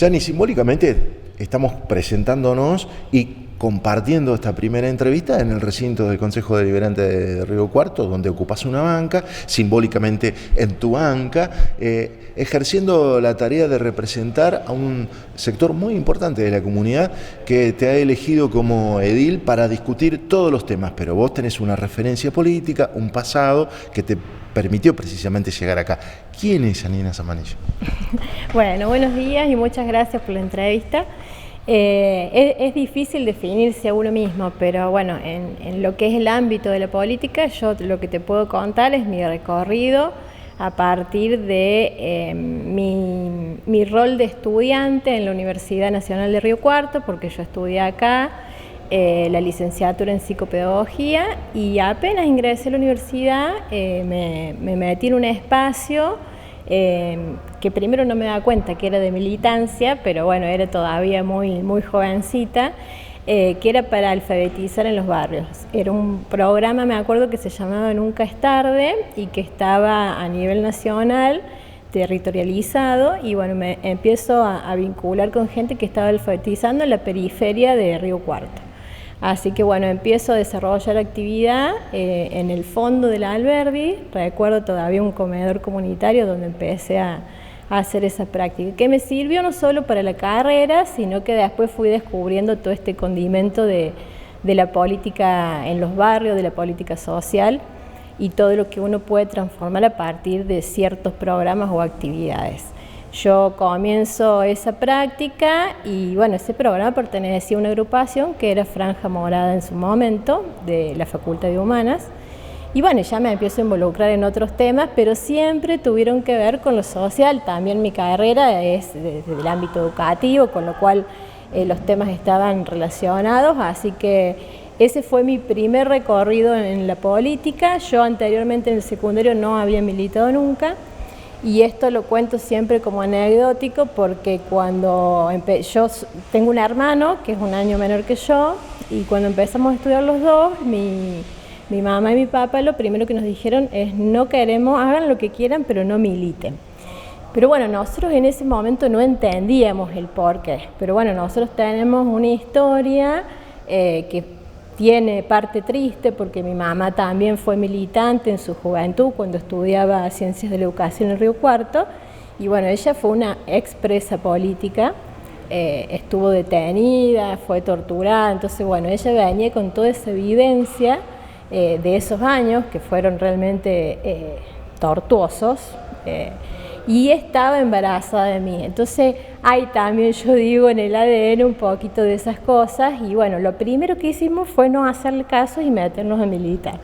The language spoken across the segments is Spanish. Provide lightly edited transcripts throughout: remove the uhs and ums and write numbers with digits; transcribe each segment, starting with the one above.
Yani, simbólicamente estamos presentándonos y compartiendo esta primera entrevista en el recinto del Consejo Deliberante de Río Cuarto, donde ocupas una banca, simbólicamente en tu banca, ejerciendo la tarea de representar a un sector muy importante de la comunidad que te ha elegido como edil para discutir todos los temas, pero vos tenés una referencia política, un pasado que te permitió precisamente llegar acá. ¿Quién es Janina Zamanillo? Bueno, buenos días y muchas gracias por la entrevista. Es difícil definirse a uno mismo, pero bueno, en lo que es el ámbito de la política, yo lo que te puedo contar es mi recorrido a partir de mi rol de estudiante en la Universidad Nacional de Río Cuarto, porque yo estudié acá la licenciatura en psicopedagogía, y apenas ingresé a la universidad me metí en un espacio que primero no me daba cuenta que era de militancia, pero bueno, era todavía muy jovencita, que era para alfabetizar en los barrios. Era un programa, me acuerdo, que se llamaba Nunca es tarde y que estaba a nivel nacional, territorializado, y bueno, me empiezo a vincular con gente que estaba alfabetizando en la periferia de Río Cuarto. Así que bueno, empiezo a desarrollar actividad en el fondo del Alberdi. Recuerdo todavía un comedor comunitario donde empecé a hacer esa práctica, que me sirvió no solo para la carrera, sino que después fui descubriendo todo este condimento de la política en los barrios, de la política social y todo lo que uno puede transformar a partir de ciertos programas o actividades. Yo comienzo esa práctica y bueno, ese programa pertenecía a una agrupación que era Franja Morada en su momento, de la Facultad de Humanas. Y bueno, ya me empiezo a involucrar en otros temas, pero siempre tuvieron que ver con lo social. También mi carrera es desde el ámbito educativo, con lo cual los temas estaban relacionados, así que ese fue mi primer recorrido en la política. Yo anteriormente en el secundario no había militado nunca. Y esto lo cuento siempre como anecdótico porque cuando yo tengo un hermano que es un año menor que yo, y cuando empezamos a estudiar los dos, mi mamá y mi papá lo primero que nos dijeron es: no queremos, hagan lo que quieran, pero no militen. Pero bueno, nosotros en ese momento no entendíamos el porqué, pero bueno, nosotros tenemos una historia que tiene parte triste porque mi mamá también fue militante en su juventud cuando estudiaba Ciencias de la Educación en Río Cuarto, y bueno, ella fue una expresa política, estuvo detenida, fue torturada, entonces bueno, ella venía con toda esa vivencia de esos años que fueron realmente tortuosos, y estaba embarazada de mí. Entonces hay también, yo digo, en el ADN un poquito de esas cosas, y bueno, lo primero que hicimos fue no hacerle caso y meternos a militar.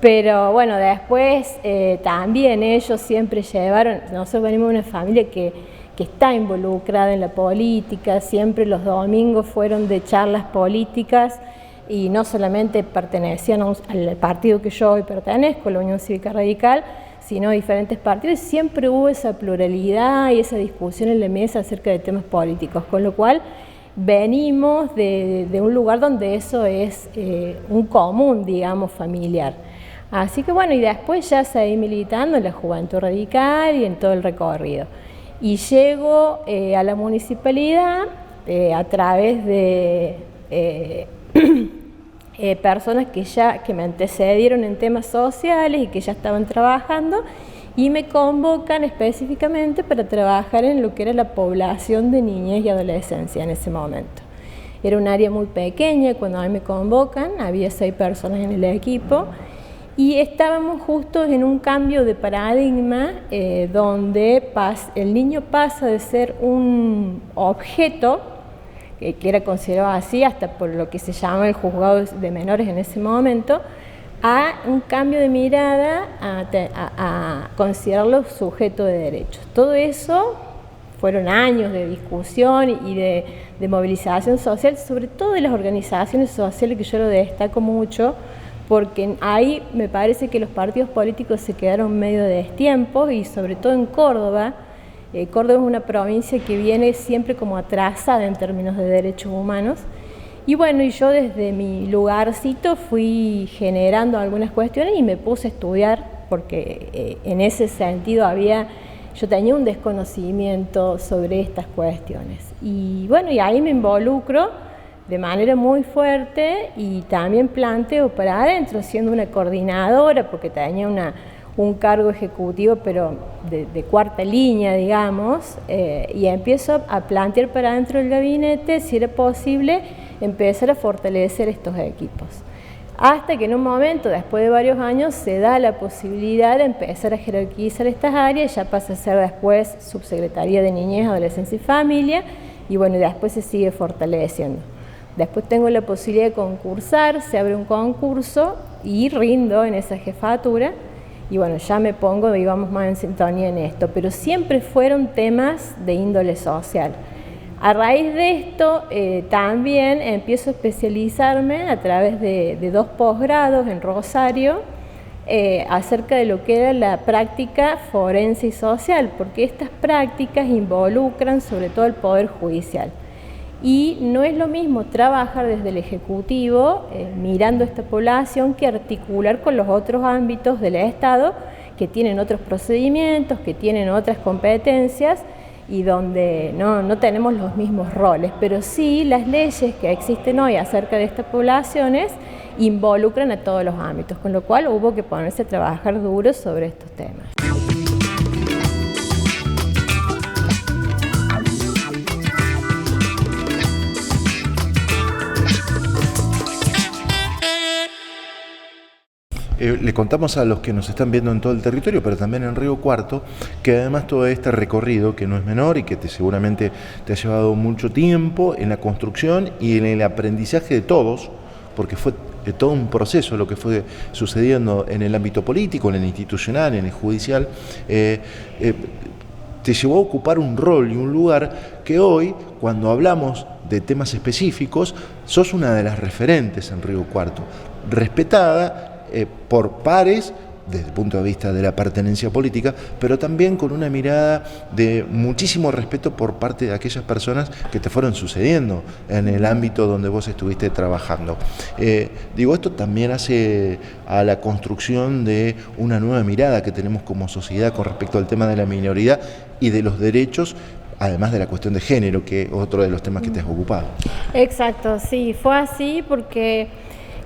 Pero bueno, después también ellos siempre llevaron, nosotros venimos de una familia que está involucrada en la política, siempre los domingos fueron de charlas políticas, y no solamente pertenecían al partido que yo hoy pertenezco, la Unión Cívica Radical, sino diferentes partidos. Siempre hubo esa pluralidad y esa discusión en la mesa acerca de temas políticos, con lo cual venimos de un lugar donde eso es un común, digamos, familiar. Así que bueno, y después ya seguí militando en la Juventud Radical y en todo el recorrido. Y llego a la municipalidad a través de personas que me antecedieron en temas sociales y que ya estaban trabajando, y me convocan específicamente para trabajar en lo que era la población de niñez y adolescencia en ese momento. Era un área muy pequeña cuando a mí me convocan, había 6 personas en el equipo, y estábamos justo en un cambio de paradigma donde el niño pasa de ser un objeto, que era considerado así hasta por lo que se llama el juzgado de menores en ese momento, a un cambio de mirada a considerarlo sujeto de derechos. Todo eso fueron años de discusión y de movilización social, sobre todo de las organizaciones sociales, que yo lo destaco mucho, porque ahí me parece que los partidos políticos se quedaron medio de destiempo, y sobre todo en Córdoba. Córdoba es una provincia que viene siempre como atrasada en términos de derechos humanos, y bueno, y yo desde mi lugarcito fui generando algunas cuestiones y me puse a estudiar, porque en ese sentido había yo tenía un desconocimiento sobre estas cuestiones. Y bueno, y ahí me involucro de manera muy fuerte y también planteo para adentro, siendo una coordinadora, porque tenía un cargo ejecutivo, pero de cuarta línea, digamos, y empiezo a plantear para adentro del gabinete si era posible empezar a fortalecer estos equipos. Hasta que en un momento, después de varios años, se da la posibilidad de empezar a jerarquizar estas áreas, ya pasa a ser después Subsecretaría de Niñez, Adolescencia y Familia, y bueno, después se sigue fortaleciendo. Después tengo la posibilidad de concursar, se abre un concurso y rindo en esa jefatura, y bueno, ya me pongo, digamos, más en sintonía en esto, pero siempre fueron temas de índole social. A raíz de esto, también empiezo a especializarme a través de 2 posgrados en Rosario acerca de lo que era la práctica forense y social, porque estas prácticas involucran sobre todo el Poder Judicial. Y no es lo mismo trabajar desde el Ejecutivo, mirando esta población, que articular con los otros ámbitos del Estado, que tienen otros procedimientos, que tienen otras competencias, y donde no tenemos los mismos roles, pero sí las leyes que existen hoy acerca de estas poblaciones involucran a todos los ámbitos, con lo cual hubo que ponerse a trabajar duro sobre estos temas. Le contamos a los que nos están viendo en todo el territorio, pero también en Río Cuarto, que además todo este recorrido, que no es menor y que seguramente te ha llevado mucho tiempo en la construcción y en el aprendizaje de todos, porque fue todo un proceso lo que fue sucediendo en el ámbito político, en el institucional, en el judicial, te llevó a ocupar un rol y un lugar que hoy, cuando hablamos de temas específicos, sos una de las referentes en Río Cuarto, respetada por pares desde el punto de vista de la pertenencia política, pero también con una mirada de muchísimo respeto por parte de aquellas personas que te fueron sucediendo en el ámbito donde vos estuviste trabajando. Esto también hace a la construcción de una nueva mirada que tenemos como sociedad con respecto al tema de la minoridad y de los derechos, además de la cuestión de género, que es otro de los temas que te has ocupado. Exacto, sí, fue así porque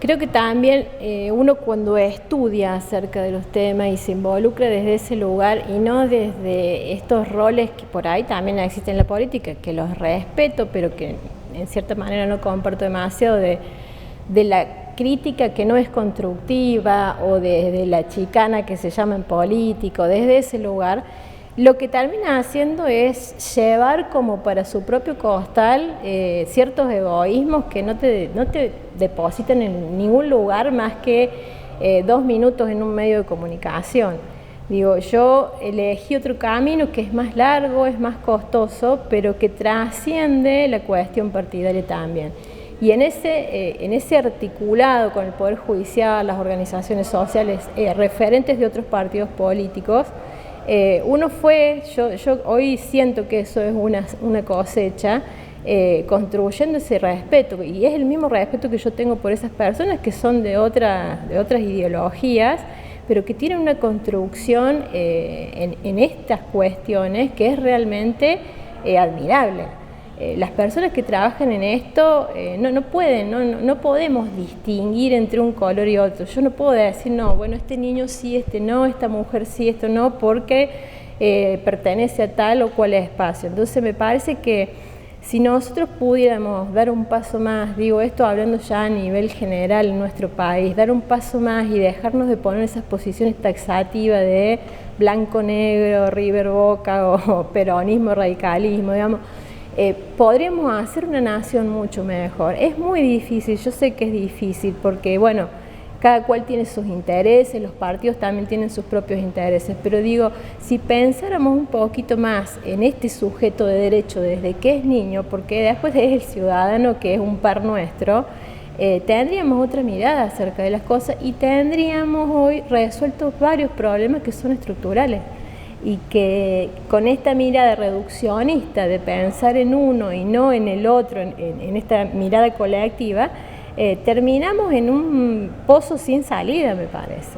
creo que también uno cuando estudia acerca de los temas y se involucra desde ese lugar y no desde estos roles que por ahí también existen en la política, que los respeto, pero que en cierta manera no comparto demasiado, de la crítica que no es constructiva o de la chicana que se llama en político, desde ese lugar, lo que termina haciendo es llevar como para su propio costal ciertos egoísmos que no te depositan en ningún lugar más que 2 minutos en un medio de comunicación. Digo, yo elegí otro camino que es más largo, es más costoso, pero que trasciende la cuestión partidaria también. Y en ese articulado con el Poder Judicial, las organizaciones sociales, referentes de otros partidos políticos, yo hoy siento que eso es una cosecha, construyendo ese respeto, y es el mismo respeto que yo tengo por esas personas que son de otras ideologías, pero que tienen una construcción en estas cuestiones que es realmente admirable. Las personas que trabajan en esto no podemos distinguir entre un color y otro. Yo no puedo decir, no, bueno, este niño sí, este no, esta mujer sí, esto no, porque pertenece a tal o cual espacio. Entonces me parece que si nosotros pudiéramos dar un paso más, digo esto hablando ya a nivel general en nuestro país, dar un paso más y dejarnos de poner esas posiciones taxativas de blanco-negro, River-Boca o peronismo, radicalismo, digamos, podríamos hacer una nación mucho mejor. Es muy difícil, yo sé que es difícil porque, bueno, cada cual tiene sus intereses, los partidos también tienen sus propios intereses, pero digo, si pensáramos un poquito más en este sujeto de derecho desde que es niño, porque después es el ciudadano que es un par nuestro, tendríamos otra mirada acerca de las cosas y tendríamos hoy resueltos varios problemas que son estructurales. Y que con esta mirada reduccionista de pensar en uno y no en el otro, en esta mirada colectiva, terminamos en un pozo sin salida, me parece.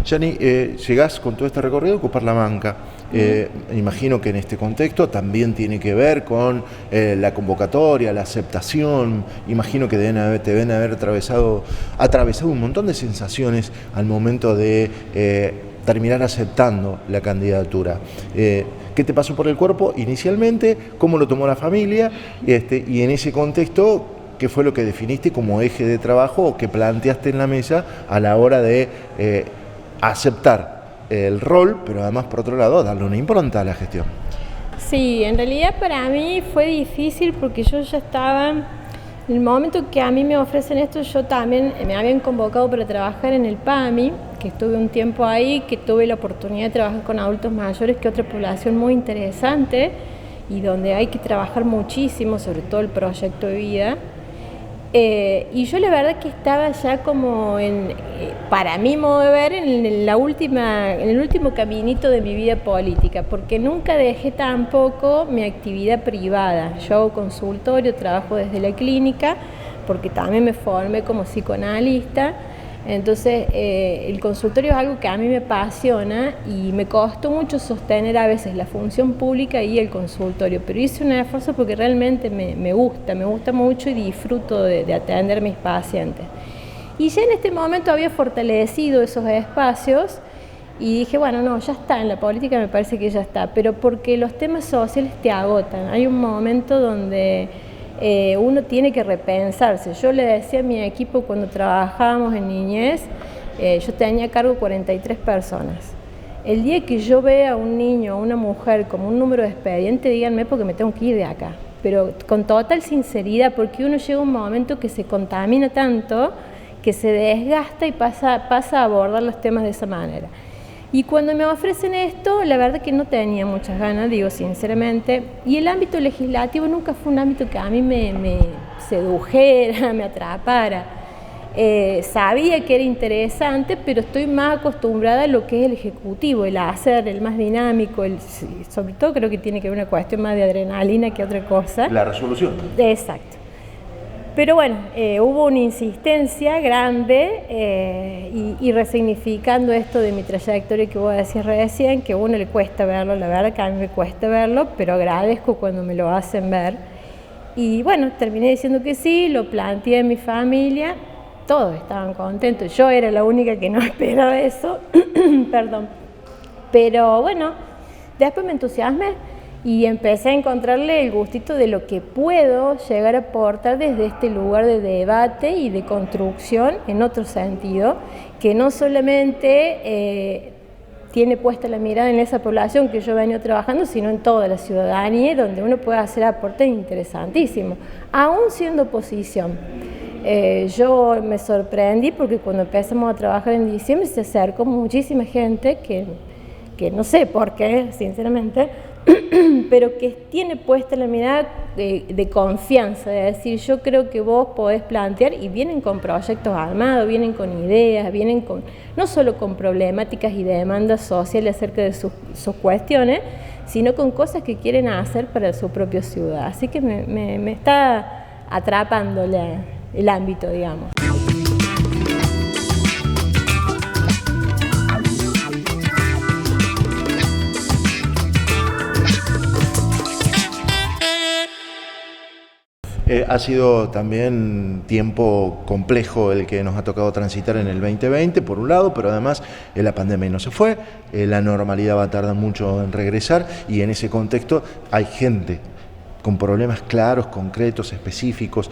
Yani, llegás con todo este recorrido a ocupar la banca. Imagino que en este contexto también tiene que ver con la convocatoria, la aceptación. Imagino que te deben haber atravesado un montón de sensaciones al momento de terminar aceptando la candidatura. ¿Qué te pasó por el cuerpo inicialmente? ¿Cómo lo tomó la familia? Y en ese contexto, ¿qué fue lo que definiste como eje de trabajo o que planteaste en la mesa a la hora de aceptar el rol, pero además, por otro lado, darle una impronta a la gestión? Sí, en realidad para mí fue difícil porque yo ya estaba, en el momento que a mí me ofrecen esto, yo también me habían convocado para trabajar en el PAMI, que estuve un tiempo ahí, que tuve la oportunidad de trabajar con adultos mayores, que es otra población muy interesante y donde hay que trabajar muchísimo, sobre todo el proyecto de vida. Y yo la verdad que estaba ya como para mi modo de ver, en el último caminito de mi vida política, porque nunca dejé tampoco mi actividad privada. Yo hago consultorio, trabajo desde la clínica, porque también me formé como psicoanalista. Entonces el consultorio es algo que a mí me apasiona y me costó mucho sostener a veces la función pública y el consultorio, pero hice un esfuerzo porque realmente me gusta mucho y disfruto de atender a mis pacientes. Y ya en este momento había fortalecido esos espacios y dije, bueno, no, ya está, en la política me parece que ya está, pero porque los temas sociales te agotan. Hay un momento donde uno tiene que repensarse. Yo le decía a mi equipo cuando trabajábamos en niñez, yo tenía a cargo 43 personas. El día que yo vea a un niño o una mujer como un número de expediente, díganme porque me tengo que ir de acá. Pero con total sinceridad, porque uno llega a un momento que se contamina tanto, que se desgasta y pasa a abordar los temas de esa manera. Y cuando me ofrecen esto, la verdad que no tenía muchas ganas, digo sinceramente, y el ámbito legislativo nunca fue un ámbito que a mí me sedujera, me atrapara. Sabía que era interesante, pero estoy más acostumbrada a lo que es el ejecutivo, el hacer, el más dinámico, sobre todo creo que tiene que ver una cuestión más de adrenalina que otra cosa. La resolución. Exacto. Pero bueno, hubo una insistencia grande y resignificando esto de mi trayectoria que vos decís recién, que a uno le cuesta verlo, la verdad que a mí me cuesta verlo, pero agradezco cuando me lo hacen ver. Y bueno, terminé diciendo que sí, lo planteé en mi familia, todos estaban contentos, yo era la única que no esperaba eso, perdón. Pero bueno, después me entusiasmé y empecé a encontrarle el gustito de lo que puedo llegar a aportar desde este lugar de debate y de construcción en otro sentido, que no solamente tiene puesta la mirada en esa población que yo he venido trabajando, sino en toda la ciudadanía, donde uno puede hacer aportes interesantísimos, aún siendo oposición. Yo me sorprendí porque cuando empezamos a trabajar en diciembre se acercó muchísima gente que no sé por qué, sinceramente, pero que tiene puesta la mirada de confianza, de decir, yo creo que vos podés plantear, y vienen con proyectos armados, vienen con ideas, vienen con no solo con problemáticas y demandas sociales acerca de sus cuestiones, sino con cosas que quieren hacer para su propia ciudad. Así que me está atrapando el ámbito, digamos. Ha sido también tiempo complejo el que nos ha tocado transitar en el 2020, por un lado, pero además la pandemia no se fue, la normalidad va a tardar mucho en regresar y en ese contexto hay gente con problemas claros, concretos, específicos.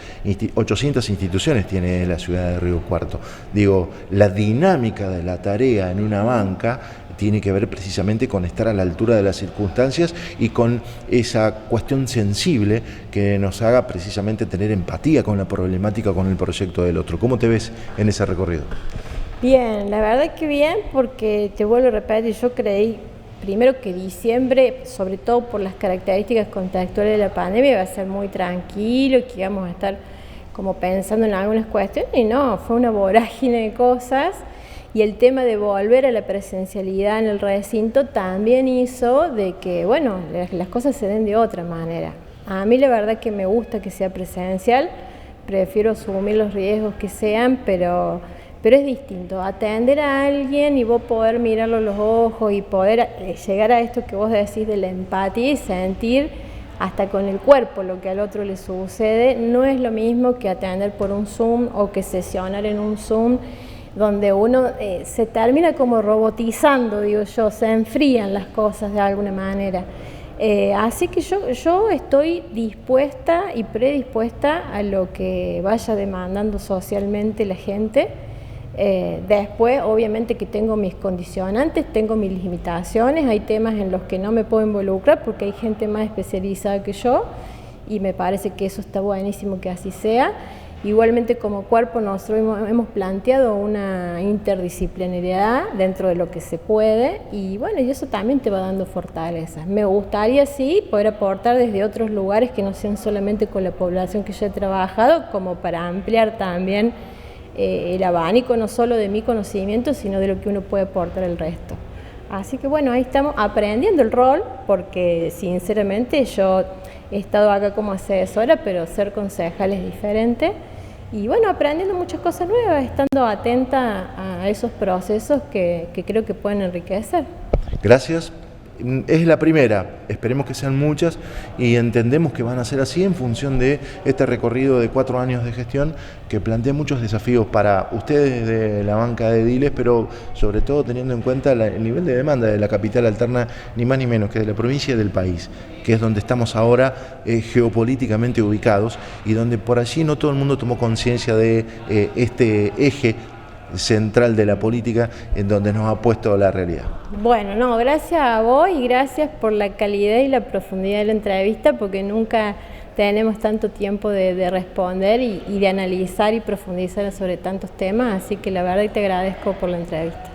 800 instituciones tiene la ciudad de Río Cuarto. Digo, la dinámica de la tarea en una banca tiene que ver precisamente con estar a la altura de las circunstancias y con esa cuestión sensible que nos haga precisamente tener empatía con la problemática, con el proyecto del otro. ¿Cómo te ves en ese recorrido? Bien, la verdad que bien, porque te vuelvo a repetir, yo creí primero que diciembre, sobre todo por las características contextuales de la pandemia, iba a ser muy tranquilo y que íbamos a estar como pensando en algunas cuestiones, y no, fue una vorágine de cosas. Y el tema de volver a la presencialidad en el recinto también hizo de que, bueno, las cosas se den de otra manera. A mí la verdad que me gusta que sea presencial, prefiero asumir los riesgos que sean, pero pero es distinto atender a alguien y vos poder mirarlo a los ojos y poder llegar a esto que vos decís de la empatía y sentir hasta con el cuerpo lo que al otro le sucede. No es lo mismo que atender por un Zoom o que sesionar en un Zoom, donde uno se termina como robotizando, digo yo, se enfrían las cosas de alguna manera. Así que yo estoy dispuesta y predispuesta a lo que vaya demandando socialmente la gente. Después, obviamente que tengo mis condicionantes, tengo mis limitaciones, hay temas en los que no me puedo involucrar porque hay gente más especializada que yo y me parece que eso está buenísimo que así sea. Igualmente como cuerpo nosotros hemos planteado una interdisciplinariedad dentro de lo que se puede y bueno, y eso también te va dando fortalezas. Me gustaría sí poder aportar desde otros lugares que no sean solamente con la población que yo he trabajado, como para ampliar también el abanico no solo de mi conocimiento, sino de lo que uno puede aportar al resto. Así que bueno, ahí estamos aprendiendo el rol, porque sinceramente yo he estado acá como asesora, pero ser concejal es diferente. Y bueno, aprendiendo muchas cosas nuevas, estando atenta a esos procesos que creo que pueden enriquecer. Gracias. Es la primera, esperemos que sean muchas y entendemos que van a ser así en función de este recorrido de 4 años de gestión que plantea muchos desafíos para ustedes de la banca de Ediles, pero sobre todo teniendo en cuenta el nivel de demanda de la capital alterna, ni más ni menos que de la provincia y del país, que es donde estamos ahora geopolíticamente ubicados y donde por allí no todo el mundo tomó conciencia de este eje central de la política en donde nos ha puesto la realidad. Bueno, no, gracias a vos y gracias por la calidad y la profundidad de la entrevista, porque nunca tenemos tanto tiempo de responder y de analizar y profundizar sobre tantos temas, así que la verdad te agradezco por la entrevista.